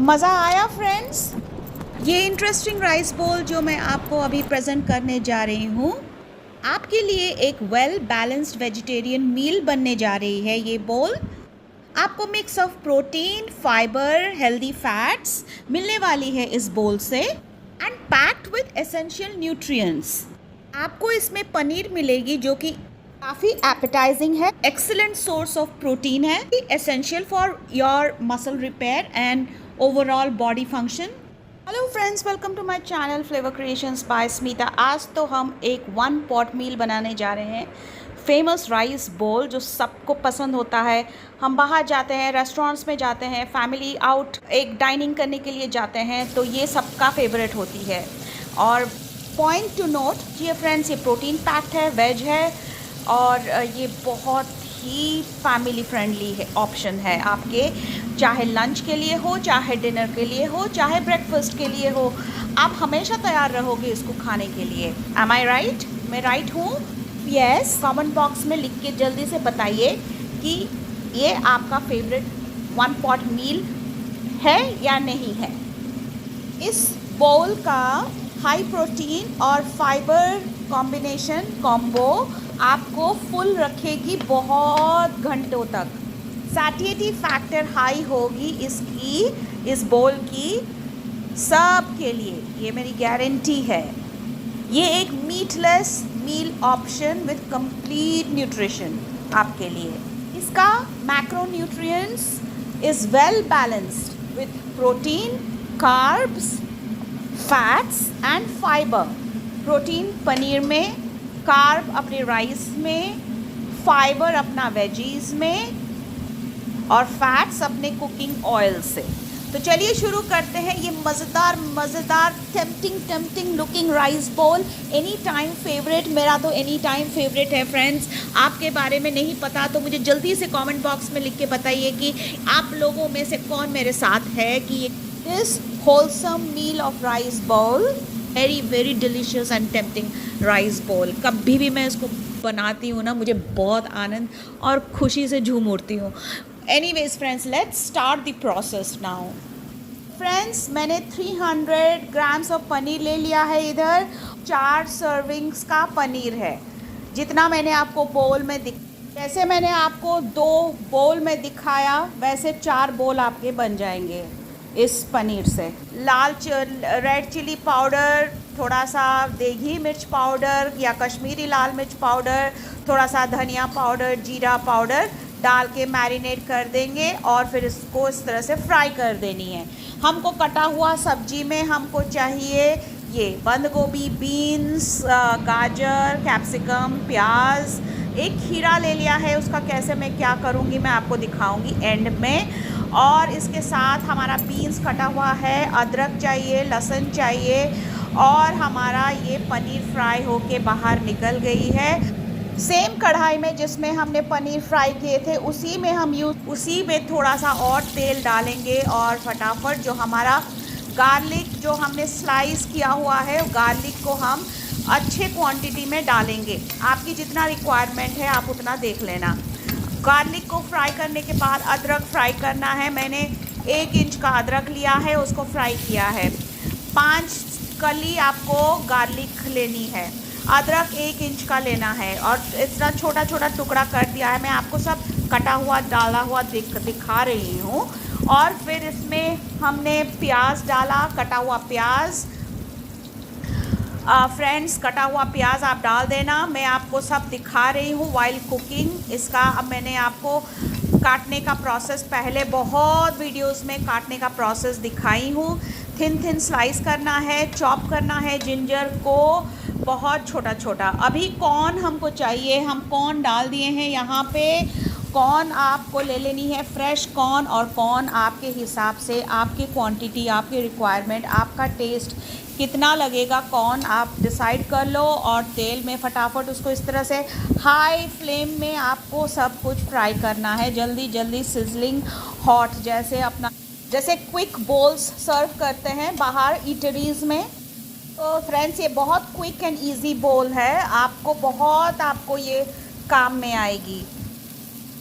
मज़ा आया फ्रेंड्स। ये इंटरेस्टिंग राइस बोल जो मैं आपको अभी प्रेजेंट करने जा रही हूँ, आपके लिए एक वेल बैलेंस्ड वेजिटेरियन मील बनने जा रही है। ये बोल आपको mix of protein, fibre, healthy fats मिलने वाली है इस बोल से, and packed with essential nutrients. आपको इसमें पनीर मिलेगी जो कि काफ़ी एपेटाइजिंग है, एक्सीलेंट सोर्स ऑफ प्रोटीन है, essential for your muscle repair and overall body function. Hello friends, welcome to my channel Flavour Creations by Smita. आज तो हम एक वन पॉट मील बनाने जा रहे हैं, फेमस राइस बोल जो सबको पसंद होता है। हम बाहर जाते हैं, रेस्टोरेंट्स में जाते हैं, फैमिली आउट एक डाइनिंग करने के लिए जाते हैं, तो ये सबका फेवरेट होती है। और पॉइंट टू नोट ये फ्रेंड्स, ये प्रोटीन पैक्ड है, वेज है, और ये बहुत ही फैमिली फ्रेंडली है ऑप्शन है आपके, चाहे लंच के लिए हो, चाहे डिनर के लिए हो, चाहे ब्रेकफास्ट के लिए हो, आप हमेशा तैयार रहोगे इसको खाने के लिए। एम आई राइट? मैं राइट हूँ? यस। कमेंट बॉक्स में लिख के जल्दी से बताइए कि ये आपका फेवरेट वन पॉट मील है या नहीं है। इस बोल का हाई प्रोटीन और फाइबर कॉम्बिनेशन कॉम्बो आपको फुल रखेगी बहुत घंटों तक। सैटिएटी फैक्टर हाई होगी इसकी, इस बोल की, सब के लिए, ये मेरी गारंटी है। ये एक meatless meal option with complete nutrition आपके लिए। इसका macro nutrients is well balanced with protein, carbs, fats and fibre. Protein paneer में, कार्ब अपने राइस में, फाइबर अपना वेजीज में, और फैट्स अपने कुकिंग ऑयल से। तो चलिए शुरू करते हैं ये मज़ेदार टेम्पटिंग लुकिंग राइस बोल। एनी टाइम फेवरेट, मेरा तो एनी टाइम फेवरेट है फ्रेंड्स। आपके बारे में नहीं पता तो मुझे जल्दी से कमेंट बॉक्स में लिख के बताइए कि आप लोगों में से कौन मेरे साथ है कि ये this wholesome meal of rice bowl, very delicious and tempting rice bowl. कभी भी मैं इसको बनाती हूँ ना, मुझे बहुत आनंद और खुशी से झूम उठती हूँ। Anyways friends, let's start the process now. Friends, मैंने 300 ग्राम्स ऑफ पनीर ले लिया है। इधर 4 सर्विंग्स का पनीर है, जितना मैंने आपको बोल में जैसे मैंने आपको 2 बोल में दिखाया वैसे 4 बोल आपके बन जाएंगे इस पनीर से। रेड चिली पाउडर, थोड़ा सा देगी मिर्च पाउडर या कश्मीरी लाल मिर्च पाउडर, थोड़ा सा धनिया पाउडर, जीरा पाउडर डाल के मैरिनेट कर देंगे और फिर इसको इस तरह से फ्राई कर देनी है। हमको कटा हुआ सब्जी में हमको चाहिए ये बंद गोभी, बीन्स, गाजर, कैप्सिकम, प्याज, एक खीरा ले लिया है। उसका कैसे मैं क्या करूँगी मैं आपको दिखाऊंगी एंड में। और इसके साथ हमारा बीन्स कटा हुआ है, अदरक चाहिए, लहसुन चाहिए, और हमारा ये पनीर फ्राई होके बाहर निकल गई है। सेम कढ़ाई में जिसमें हमने पनीर फ्राई किए थे उसी में थोड़ा सा और तेल डालेंगे, और फटाफट जो हमारा गार्लिक जो हमने स्लाइस किया हुआ है, गार्लिक को हम अच्छे क्वांटिटी में डालेंगे। आपकी जितना रिक्वायरमेंट है आप उतना देख लेना। गार्लिक को फ्राई करने के बाद अदरक फ्राई करना है। मैंने 1 इंच का अदरक लिया है, उसको फ्राई किया है। 5 कली आपको गार्लिक लेनी है। अदरक 1 इंच का लेना है, और इस तरह छोटा छोटा टुकड़ा कर दिया है। मैं आपको सब कटा हुआ डाला हुआ दिखा रही हूँ। और फिर इसमें हमने प्याज डाला, कटा हुआ प्याज। फ्रेंड्स, कटा हुआ प्याज आप डाल देना। मैं आपको सब दिखा रही हूँ वाइल कुकिंग इसका। अब मैंने आपको काटने का प्रोसेस पहले बहुत वीडियोस में काटने का प्रोसेस दिखाई हूँ। थिन स्लाइस करना है, चॉप करना है जिंजर को बहुत छोटा छोटा। अभी कॉर्न हमको चाहिए, हम कॉर्न डाल दिए हैं यहाँ पे। कॉर्न आपको ले लेनी है फ्रेश कॉर्न, और कॉर्न आपके हिसाब से, आपकी क्वांटिटी, आपकी रिक्वायरमेंट, आपका टेस्ट कितना लगेगा कॉर्न आप डिसाइड कर लो। और तेल में फटाफट उसको इस तरह से हाई फ्लेम में आपको सब कुछ फ्राई करना है, जल्दी सिजलिंग हॉट, जैसे क्विक बोल्स सर्व करते हैं बाहर ईटरीज़ में। तो फ्रेंड्स, ये बहुत क्विक एंड इजी बोल है, आपको ये काम में आएगी।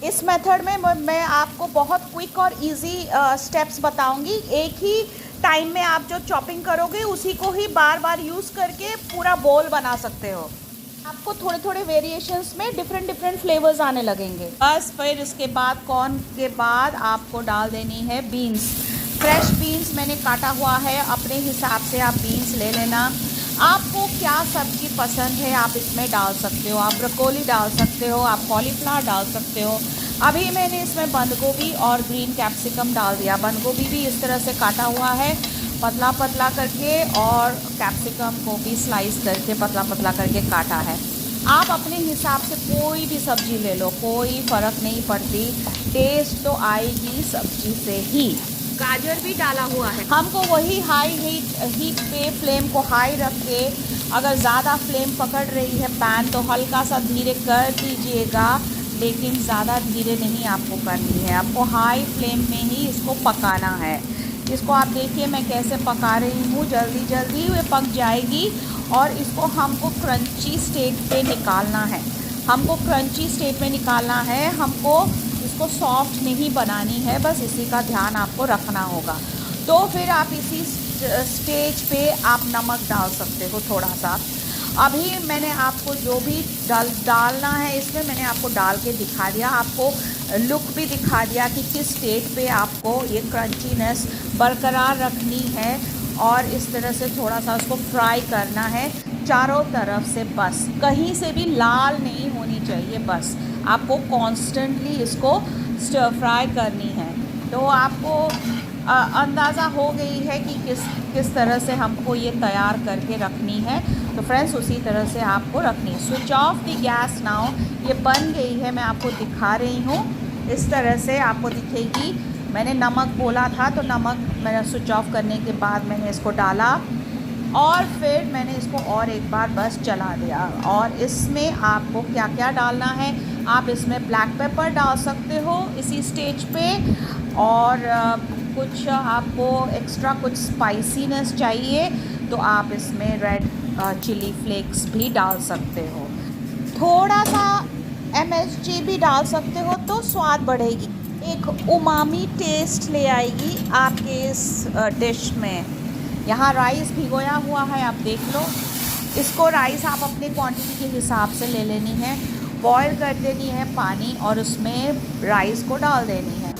इस मेथड में मैं आपको बहुत क्विक और इजी स्टेप्स बताऊंगी। एक ही टाइम में आप जो चॉपिंग करोगे उसी को ही बार बार यूज़ करके पूरा बोल बना सकते हो। आपको थोड़े थोड़े वेरिएशंस में डिफरेंट डिफरेंट फ्लेवर्स आने लगेंगे। बस फिर इसके बाद कॉर्न के बाद आपको डाल देनी है बीन्स। फ्रेश बीन्स मैंने काटा हुआ है, अपने हिसाब से आप बीन्स ले लेना। आपको क्या सब्ज़ी पसंद है आप इसमें डाल सकते हो। आप ब्रोकोली डाल सकते हो, आप कॉलीफ्लावर डाल सकते हो। अभी मैंने इसमें बंद गोभी और ग्रीन कैप्सिकम डाल दिया। बंद गोभी भी इस तरह से काटा हुआ है पतला पतला करके, और कैप्सिकम को भी स्लाइस करके पतला पतला करके काटा है। आप अपने हिसाब से कोई भी सब्ज़ी ले लो, कोई फ़र्क नहीं पड़ती, टेस्ट तो आएगी सब्ज़ी से ही। गाजर भी डाला हुआ है। हमको वही हाई हीट पे फ्लेम को हाई रख के, अगर ज़्यादा फ्लेम पकड़ रही है पैन तो हल्का सा धीरे कर दीजिएगा, लेकिन ज़्यादा धीरे नहीं आपको करनी है, आपको हाई फ्लेम में ही इसको पकाना है। इसको आप देखिए मैं कैसे पका रही हूँ, जल्दी जल्दी ये पक जाएगी। और इसको हमको क्रंची स्टेट पे निकालना है, हमको क्रंची स्टेट में निकालना है, हमको इसको सॉफ्ट नहीं बनानी है, बस इसी का ध्यान आपको रखना होगा। तो फिर आप इसी स्टेज पे आप नमक डाल सकते हो थोड़ा सा। अभी मैंने आपको जो भी डालना है इसमें मैंने आपको डाल के दिखा दिया, आपको लुक भी दिखा दिया कि किस स्टेज पे आपको ये क्रंचीनेस बरकरार रखनी है। और इस तरह से थोड़ा सा उसको फ्राई करना है चारों तरफ से, बस कहीं से भी लाल नहीं होनी चाहिए, बस आपको कॉन्स्टेंटली इसको स्टर फ्राई करनी है। तो आपको अंदाज़ा हो गई है कि किस तरह से हमको ये तैयार करके रखनी है। तो फ्रेंड्स उसी तरह से आपको रखनी है। Switch off the gas now. ये बन गई है, मैं आपको दिखा रही हूँ, इस तरह से आपको दिखेगी। मैंने नमक बोला था तो नमक मैंने स्विच ऑफ करने के बाद मैंने इसको डाला और फिर मैंने इसको और एक बार बस चला दिया। और इसमें आपको क्या क्या डालना है, आप इसमें ब्लैक पेपर डाल सकते हो इसी स्टेज पे, और कुछ आपको एक्स्ट्रा कुछ स्पाइसीनेस चाहिए तो आप इसमें रेड चिली फ्लेक्स भी डाल सकते हो। थोड़ा सा MSG भी डाल सकते हो तो स्वाद बढ़ेगी, एक उमामी टेस्ट ले आएगी आपके इस डिश में। यहाँ राइस भिगोया हुआ है, आप देख लो। इसको राइस आप अपने क्वांटिटी के हिसाब से ले लेनी है, बॉईल कर देनी है पानी और उसमें राइस को डाल देनी है।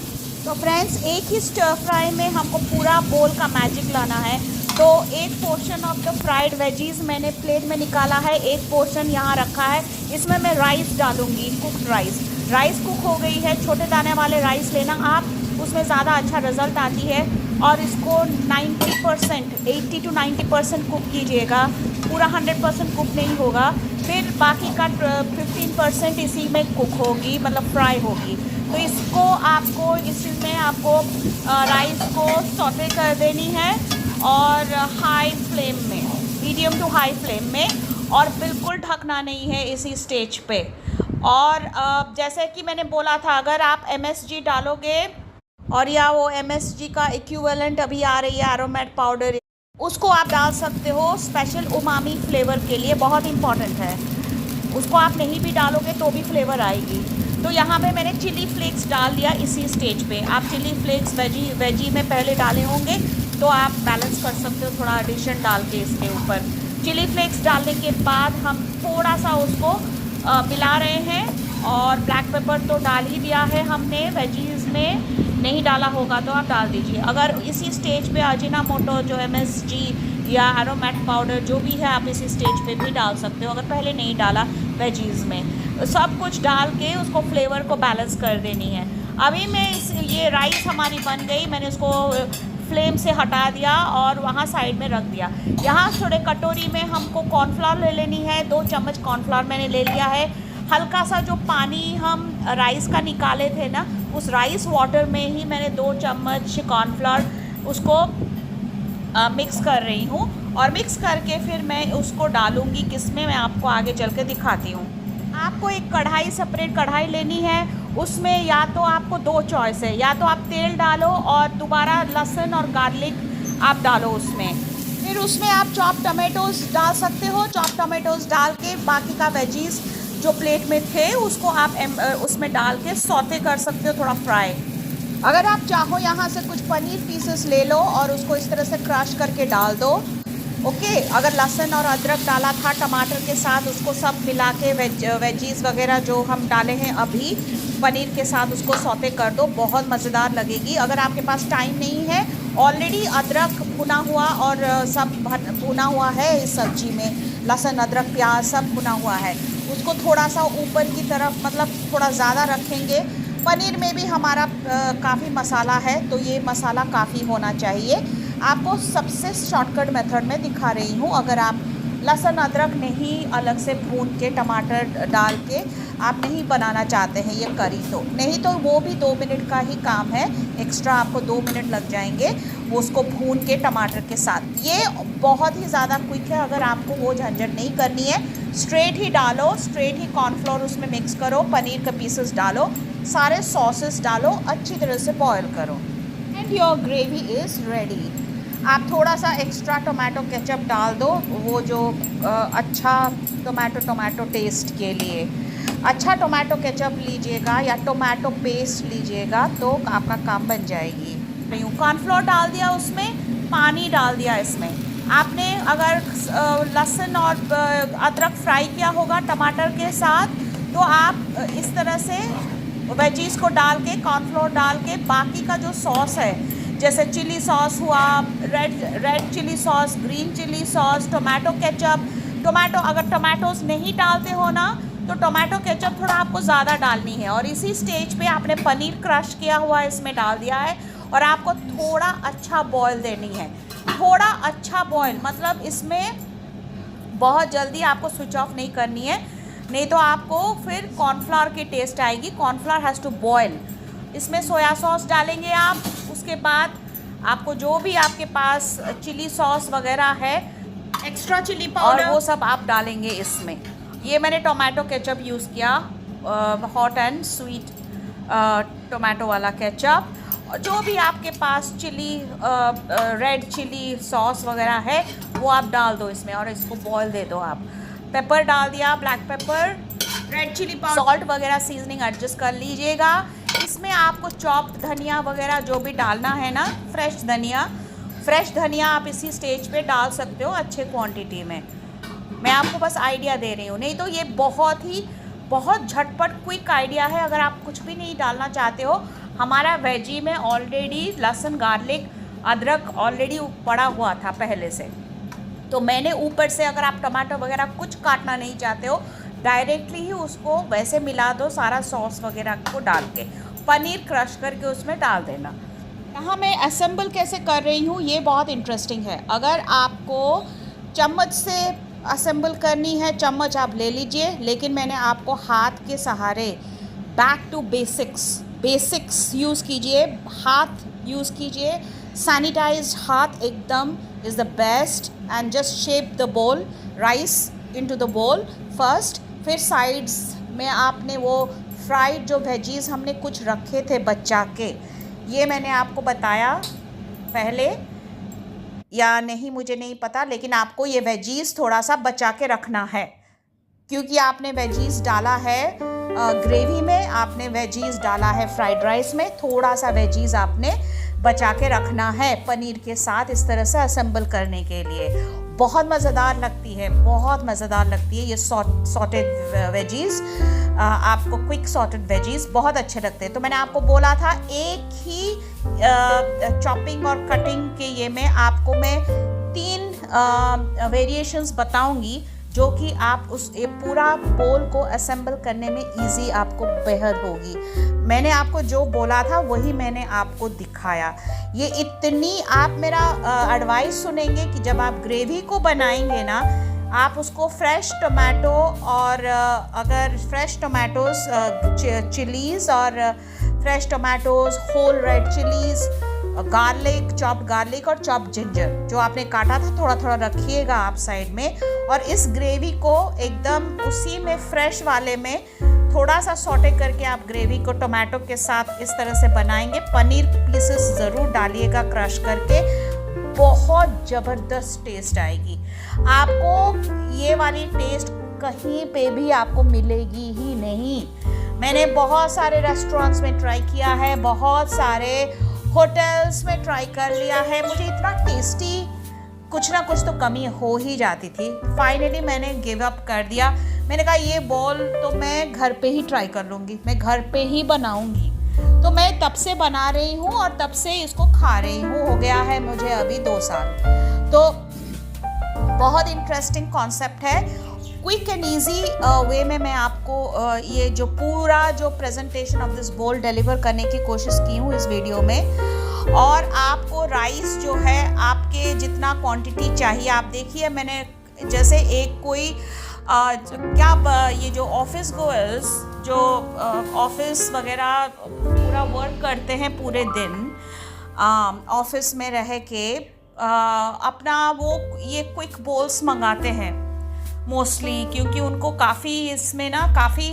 तो फ्रेंड्स एक ही स्टर फ्राई में हमको पूरा बोल का मैजिक लाना है। तो एक portion of the fried veggies मैंने प्लेट में निकाला है, एक पोर्शन यहाँ रखा है, इसमें मैं राइस डालूँगी, कुक्ड राइस। राइस कुक हो गई है, छोटे दाने वाले राइस लेना आप, उसमें ज़्यादा अच्छा रिज़ल्ट आती है। और इसको 90% 80 to 90% कुक कीजिएगा, पूरा 100% कुक नहीं होगा। फिर बाकी का 15% इसी में कुक होगी, मतलब फ्राई होगी। तो इसको आपको इसमें आपको राइस को सौटे कर देनी है और हाई फ्लेम में, मीडियम टू हाई फ्लेम में, और बिल्कुल ढकना नहीं है इसी स्टेज पे। और जैसे कि मैंने बोला था, अगर आप MSG डालोगे और या वो MSG का इक्विवेलेंट अभी आ रही है एरोमेट पाउडर, उसको आप डाल सकते हो स्पेशल उमामी फ्लेवर के लिए, बहुत इंपॉर्टेंट है। उसको आप नहीं भी डालोगे तो भी फ्लेवर आएगी। तो यहाँ पे मैंने चिली फ्लेक्स डाल दिया इसी स्टेज पे। आप चिली फ्लेक्स वेजी में पहले डाले होंगे तो आप बैलेंस कर सकते हो थोड़ा एडिशन डाल के इसके ऊपर। चिली फ्लेक्स डालने के बाद हम थोड़ा सा उसको मिला रहे हैं, और ब्लैक पेपर तो डाल ही दिया है हमने, वेजीज़ में नहीं डाला होगा तो आप डाल दीजिए। अगर इसी स्टेज पे अजीनामोटो जो MSG या एरोमेट पाउडर जो भी है आप इसी स्टेज पे भी डाल सकते हो, अगर पहले नहीं डाला वेजीज़ में। सब कुछ डाल के उसको फ्लेवर को बैलेंस कर देनी है। अभी मैं ये राइस हमारी बन गई, मैंने उसको फ्लेम से हटा दिया और वहाँ साइड में रख दिया। यहाँ थोड़े कटोरी में हमको कॉर्नफ्लावर ले लेनी है, 2 चम्मच कॉर्नफ्लावर मैंने ले लिया है। हल्का सा जो पानी हम राइस का निकाले थे ना, उस राइस वाटर में ही मैंने 2 चम्मच कॉर्नफ्लावर उसको मिक्स कर रही हूँ, और मिक्स करके फिर मैं उसको डालूँगी किसमें, मैं आपको आगे चल के दिखाती हूँ। आपको एक कढ़ाई, सेपरेट कढ़ाई लेनी है, उसमें या तो आपको 2 चॉइस है, या तो आप तेल डालो और दोबारा लहसुन और गार्लिक आप डालो उसमें। फिर उसमें आप चॉप टमेटोज़ डाल सकते हो, चॉप टमेटोज़ डाल के बाकी का वेजीज़ जो प्लेट में थे उसको आप उसमें डाल के सौते कर सकते हो, थोड़ा फ्राई। अगर आप चाहो यहाँ से कुछ पनीर पीसेस ले लो और उसको इस तरह से क्रश करके डाल दो। ओके, अगर लहसुन और अदरक डाला था टमाटर के साथ, उसको सब मिला के वेजीज वगैरह जो हम डाले हैं अभी पनीर के साथ, उसको सौते कर दो, बहुत मज़ेदार लगेगी। अगर आपके पास टाइम नहीं है, ऑलरेडी अदरक भुना हुआ और सब भुना हुआ है इस सब्जी में, लहसुन अदरक प्याज सब भुना हुआ है, उसको थोड़ा सा ऊपर की तरफ मतलब थोड़ा ज़्यादा रखेंगे। पनीर में भी हमारा काफ़ी मसाला है, तो ये मसाला काफ़ी होना चाहिए। आपको सबसे शॉर्टकट मेथड में दिखा रही हूँ। अगर आप लहसुन अदरक नहीं अलग से भून के टमाटर डाल के आप नहीं बनाना चाहते हैं ये करी, तो नहीं तो वो भी 2 मिनट का ही काम है, एक्स्ट्रा आपको 2 मिनट लग जाएंगे वो उसको भून के टमाटर के साथ। ये बहुत ही ज़्यादा क्विक है, अगर आपको वो झंझट नहीं करनी है, स्ट्रेट ही डालो, स्ट्रेट ही कॉर्नफ्लोर उसमें मिक्स करो, पनीर के पीसेस डालो, सारे सॉसेस डालो, अच्छी तरह से बॉयल करो and your gravy is ready. आप थोड़ा सा एक्स्ट्रा टोमेटो केचप डाल दो, वो जो अच्छा टोमेटो टेस्ट के लिए अच्छा टोमेटो केचप लीजिएगा या टोमेटो पेस्ट लीजिएगा तो आपका काम बन जाएगी। कॉर्नफ्लोर डाल दिया, उसमें पानी डाल दिया। इसमें आपने अगर लहसुन और अदरक फ्राई किया होगा टमाटर के साथ, तो आप इस तरह से वेजीज को डाल के कॉर्नफ्लोर डाल के बाकी का जो सॉस है, जैसे चिली सॉस हुआ, red chilli sauce, green chilli sauce, tomato ketchup, अगर टोमेटोज़ नहीं डालते हो ना तो टोमेटो केचप थोड़ा आपको ज़्यादा डालनी है। और इसी स्टेज पे आपने पनीर क्रश किया हुआ इसमें डाल दिया है और आपको थोड़ा अच्छा बॉयल देनी है। थोड़ा अच्छा बॉयल मतलब इसमें बहुत जल्दी आपको स्विच ऑफ नहीं करनी है, नहीं तो आपको फिर कॉर्नफ्लावर की टेस्ट आएगी। Cornflour has to boil. इसमें सोया सॉस डालेंगे आप, उसके बाद आपको जो भी आपके पास चिली सॉस वगैरह है, एक्स्ट्रा चिली पाउडर, और वो सब आप डालेंगे इसमें। ये मैंने टोमेटो केचप यूज़ किया, हॉट एंड स्वीट टोमेटो वाला केचप। जो भी आपके पास चिली रेड चिली सॉस वगैरह है वो आप डाल दो इसमें और इसको बॉयल दे दो आप। पेपर डाल दिया, black pepper, red chilli powder, salt वगैरह सीजनिंग एडजस्ट कर लीजिएगा। इसमें आपको चॉप्ड धनिया वगैरह जो भी डालना है ना, फ्रेश धनिया आप इसी स्टेज पे डाल सकते हो अच्छे क्वांटिटी में। मैं आपको बस आइडिया दे रही हूँ, नहीं तो ये बहुत झटपट क्विक आइडिया है। अगर आप कुछ भी नहीं डालना चाहते हो, हमारा वेजी में ऑलरेडी लहसुन गार्लिक अदरक ऑलरेडी पड़ा हुआ था पहले से, तो मैंने ऊपर से, अगर आप टमाटर वगैरह कुछ काटना नहीं चाहते हो, डायरेक्टली ही उसको वैसे मिला दो सारा सॉस वगैरह को डाल के, पनीर क्रश करके उसमें डाल देना। यहाँ मैं असेंबल कैसे कर रही हूँ ये बहुत इंटरेस्टिंग है। अगर आपको चम्मच से असेंबल करनी है, चम्मच आप ले लीजिए, लेकिन मैंने आपको हाथ के सहारे बैक टू बेसिक्स यूज़ कीजिए, हाथ यूज़ कीजिए, सैनिटाइज्ड हाथ एकदम is the best. And just shape the बोल, राइस इनटू द बोल फर्स्ट, फिर साइड्स में आपने वो फ्राइड जो वेजीज़ हमने कुछ रखे थे बचा के, ये मैंने आपको बताया पहले या नहीं मुझे नहीं पता, लेकिन आपको ये वेजीज़ थोड़ा सा बचा के रखना है, क्योंकि आपने वेजीज़ डाला है ग्रेवी में, आपने वेजीज़ डाला है फ्राइड राइस में, थोड़ा सा वेजीज़ आपने बचा के रखना है पनीर के साथ इस तरह से असेंबल करने के लिए। बहुत मज़ेदार लगती है, बहुत मज़ेदार लगती है ये सॉटेड वेजीज़। आपको क्विक सॉटेड वेजीज़ बहुत अच्छे लगते हैं। तो मैंने आपको बोला था एक ही चॉपिंग और कटिंग के ये में आपको मैं 3 वेरिएशंस बताऊंगी, जो कि आप उस ये पूरा बोल को असेंबल करने में इजी आपको बेहद होगी। मैंने आपको जो बोला था वही मैंने आपको दिखाया। ये इतनी आप मेरा एडवाइस सुनेंगे कि जब आप ग्रेवी को बनाएंगे ना, आप उसको फ्रेश टोमेटो और अगर फ्रेश टोमेटोज़ चिलीज़ और fresh tomatoes, whole red chillies, garlic, chopped garlic और चॉप्ड जिंजर जो आपने काटा था थोड़ा थोड़ा रखिएगा आप साइड में, और इस ग्रेवी को एकदम उसी में फ्रेश वाले में थोड़ा सा सॉटे करके आप ग्रेवी को टोमेटो के साथ इस तरह से बनाएंगे। पनीर पीसेस ज़रूर डालिएगा क्रश करके, बहुत ज़बरदस्त टेस्ट आएगी आपको। ये वाली टेस्ट कहीं पे भी आपको मिलेगी ही नहीं। मैंने बहुत सारे रेस्टोरेंट्स में ट्राई किया है, बहुत सारे होटल्स में ट्राई कर लिया है, मुझे इतना टेस्टी कुछ ना कुछ तो कमी हो ही जाती थी। फाइनली मैंने गिव अप कर दिया। मैंने कहा ये बॉल तो मैं घर पे ही ट्राई कर लूँगी, मैं घर पे ही बनाऊँगी। तो मैं तब से बना रही हूँ और तब से इसको खा रही हूँ। हो गया है मुझे अभी 2 साल। तो बहुत इंटरेस्टिंग कॉन्सेप्ट है। क्विक एंड ईजी वे में मैं आपको ये जो पूरा जो प्रेजेंटेशन ऑफ दिस बोल डिलीवर करने की कोशिश की हूँ इस वीडियो में। और आपको राइस जो है आपके जितना क्वांटिटी चाहिए, आप देखिए मैंने जैसे एक कोई ये जो ऑफिस गोअर्स जो ऑफिस वगैरह पूरा वर्क करते हैं पूरे दिन ऑफिस में रह के अपना वो ये क्विक बोल्स मंगाते हैं मोस्टली, क्योंकि उनको काफ़ी इसमें ना काफ़ी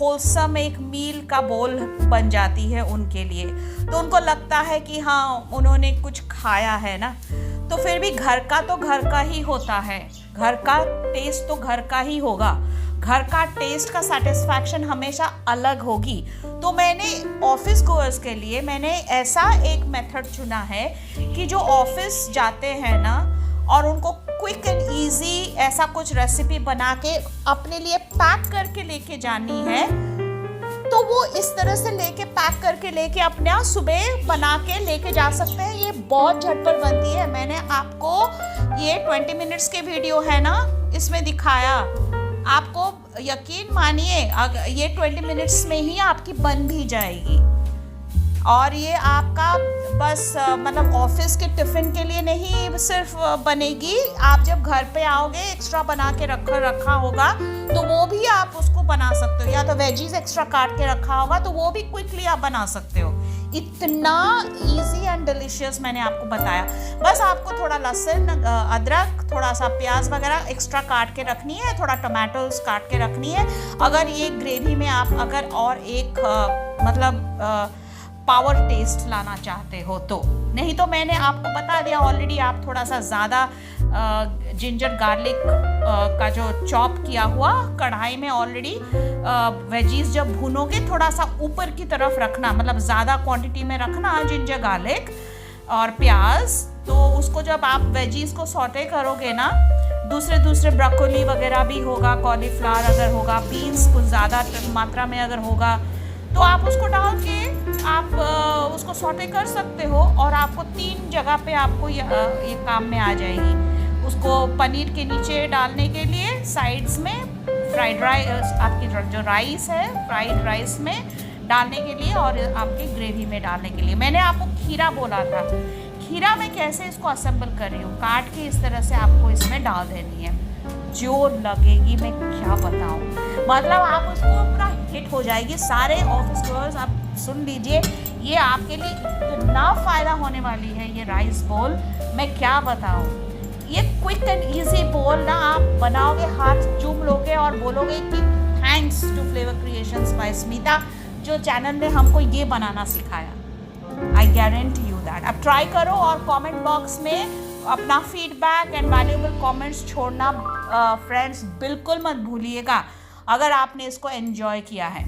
होलसम एक मील का बोल बन जाती है उनके लिए। तो उनको लगता है कि हाँ उन्होंने कुछ खाया है ना। तो फिर भी घर का तो घर का ही होता है, घर का टेस्ट तो घर का ही होगा, घर का टेस्ट का सेटिस्फैक्शन हमेशा अलग होगी। तो मैंने ऑफिस गोअर्स के लिए मैंने ऐसा एक मेथड चुना है कि जो ऑफिस जाते हैं ना और उनको क्विक एंड इजी ऐसा कुछ रेसिपी बना के अपने लिए पैक करके लेके जानी है, तो वो इस तरह से लेके पैक करके लेके अपने सुबह बना के लेके जा सकते हैं। ये बहुत झटपट बनती है। मैंने आपको ये 20 मिनट्स के वीडियो है ना इसमें दिखाया, आपको यकीन मानिए ये 20 मिनट्स में ही आपकी बन भी जाएगी। और ये आपका बस मतलब ऑफिस के टिफ़िन के लिए नहीं सिर्फ बनेगी, आप जब घर पे आओगे एक्स्ट्रा बना के रखा होगा तो वो भी आप उसको बना सकते हो, या तो वेजीज एक्स्ट्रा काट के रखा होगा तो वो भी क्विकली आप बना सकते हो। इतना इजी एंड डिलीशियस मैंने आपको बताया। बस आपको थोड़ा लहसुन अदरक थोड़ा सा प्याज वगैरह एक्स्ट्रा काट के रखनी है, थोड़ा टमाटोज काट के रखनी है। अगर ये ग्रेवी में आप अगर और एक पावर टेस्ट लाना चाहते हो तो, नहीं तो मैंने आपको बता दिया ऑलरेडी। आप थोड़ा सा ज़्यादा जिंजर गार्लिक का जो चॉप किया हुआ कढ़ाई में ऑलरेडी वेजीज जब भूनोगे थोड़ा सा ऊपर की तरफ रखना, मतलब ज़्यादा क्वांटिटी में रखना जिंजर गार्लिक और प्याज। तो उसको जब आप वेजीज को सौटे करोगे ना, दूसरे ब्रोकोली वगैरह भी होगा, कॉलीफ्लावर अगर होगा, बीन्स कुछ ज़्यादा मात्रा में अगर होगा तो आप उसको डाल के आप उसको सौटे कर सकते हो। और आपको 3 जगह पे आपको ये काम में आ जाएगी। उसको पनीर के नीचे डालने के लिए साइड्स में, फ्राइड राइस आपकी जो राइस है फ्राइड राइस में डालने के लिए, और आपकी ग्रेवी में डालने के लिए। मैंने आपको खीरा बोला था, खीरा मैं कैसे इसको असेंबल कर रही हूँ, काट के इस तरह से आपको इसमें डाल देनी है। जो लगेगी मैं क्या बताऊँ, मतलब आप उसको पूरा हिट हो जाएगी। सारे ऑफिस गोअर्स आप सुन लीजिए, ये आपके लिए इतना फ़ायदा होने वाली है ये राइस बोल, मैं क्या बताऊँ। ये क्विक एंड इजी बोल ना आप बनाओगे, हाथ चूम लोगे और बोलोगे कि thanks to Flavour Creations by Smita, जो चैनल ने हमको ये बनाना सिखाया। I guarantee you that. अब ट्राई करो और कमेंट बॉक्स में अपना फीडबैक एंड वैल्यूएबल कमेंट्स छोड़ना फ्रेंड्स बिल्कुल मत भूलिएगा अगर आपने इसको एंजॉय किया है।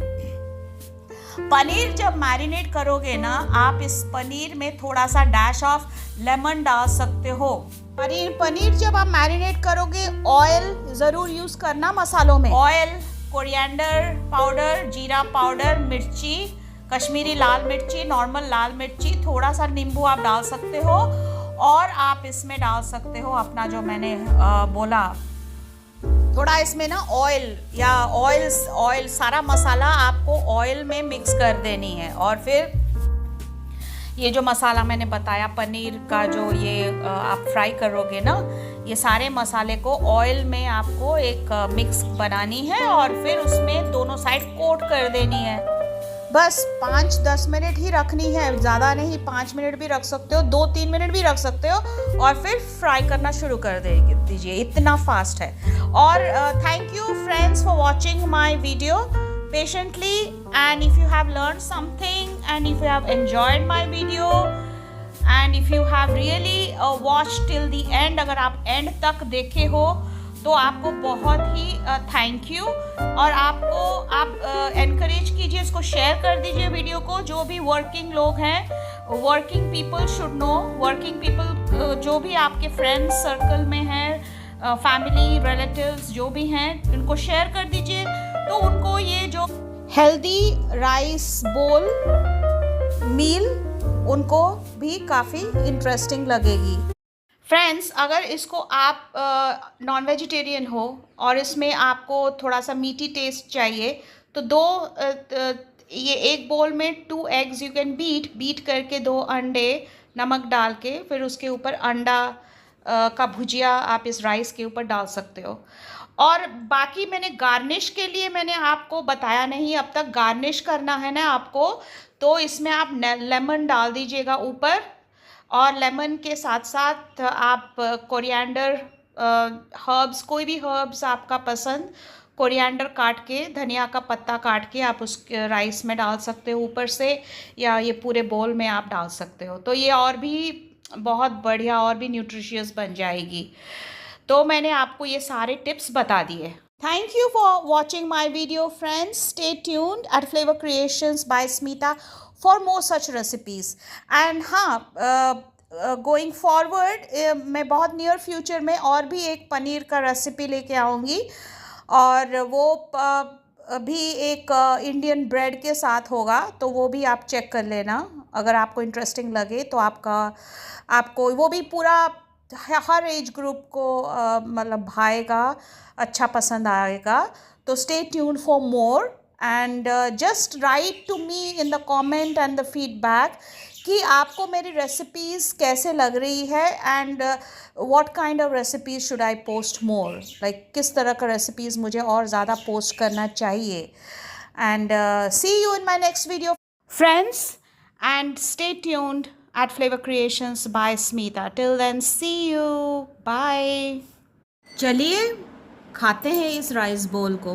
पनीर जब मैरिनेट करोगे ना, आप इस पनीर में थोड़ा सा डैश ऑफ लेमन डाल सकते हो। पनीर जब आप मैरिनेट करोगे ऑयल ज़रूर यूज़ करना मसालों में। ऑयल, कोरिएंडर पाउडर, जीरा पाउडर, मिर्ची, कश्मीरी लाल मिर्ची, नॉर्मल लाल मिर्ची, थोड़ा सा नींबू आप डाल सकते हो। और आप इसमें डाल सकते हो अपना जो मैंने बोला, थोड़ा इसमें ना ऑयल सारा मसाला आपको ऑयल में मिक्स कर देनी है। और फिर ये जो मसाला मैंने बताया पनीर का जो ये आप फ्राई करोगे ना, ये सारे मसाले को ऑयल में आपको एक मिक्स बनानी है और फिर उसमें दोनों साइड कोट कर देनी है। बस 5-10 मिनट ही रखनी है, ज़्यादा नहीं। 5 मिनट भी रख सकते हो, 2-3 मिनट भी रख सकते हो और फिर फ्राई करना शुरू कर दीजिए। इतना फास्ट है। और thank you friends for watching my video patiently, and if you have learned something and if you have enjoyed my video and if you have really watched till the end, अगर आप and तक देखे हो तो आपको बहुत ही thank you. और आप एनकरेज कीजिए, इसको शेयर कर दीजिए वीडियो को। जो भी वर्किंग लोग हैं, working people should know, working people जो भी आपके फ्रेंड्स सर्कल में हैं, फैमिली रिलेटिव्स जो भी हैं, इनको शेयर कर दीजिए, तो उनको ये जो हेल्दी राइस बोल मील उनको भी काफ़ी इंटरेस्टिंग लगेगी। फ्रेंड्स, अगर इसको आप नॉन वेजिटेरियन हो और इसमें आपको थोड़ा सा मीठी टेस्ट चाहिए, तो ये एक बोल में 2 एग्स यू कैन बीट करके 2 अंडे नमक डाल के, फिर उसके ऊपर अंडा का भुजिया आप इस राइस के ऊपर डाल सकते हो। और बाकी मैंने गार्निश के लिए मैंने आपको बताया नहीं अब तक। गार्निश करना है ना आपको, तो इसमें आप लेमन डाल दीजिएगा ऊपर, और लेमन के साथ साथ आप कोरिएंडर हर्ब्स, कोई भी हर्ब्स आपका पसंद, कोरिएंडर काट के, धनिया का पत्ता काट के आप उस राइस में डाल सकते हो ऊपर से, या ये पूरे बोल में आप डाल सकते हो, तो ये और भी बहुत बढ़िया और भी न्यूट्रिशियस बन जाएगी। तो मैंने आपको ये सारे टिप्स बता दिए। Thank you for watching my video, friends. Stay tuned at Flavor Creations by Smita for more such recipes. And हाँ, गोइंग फॉरवर्ड मैं बहुत नियर फ्यूचर में और भी एक पनीर का रेसिपी लेके आऊँगी, और वो भी एक इंडियन ब्रेड के साथ होगा, तो वो भी आप चेक कर लेना। अगर आपको इंटरेस्टिंग लगे तो आपको वो भी पूरा हर एज ग्रुप को मतलब भाएगा, अच्छा पसंद आएगा। तो stay tuned for more, and just write to me in the comment and the feedback कि आपको मेरी रेसिपीज़ कैसे लग रही है, and what kind of recipes should I post more, like किस तरह का रेसिपीज़ मुझे और ज़्यादा पोस्ट करना चाहिए। And see you in my next video, friends, and stay tuned at Flavor Creations by Smita. Till then, see you. Bye. चलिए खाते हैं इस राइस बोल को।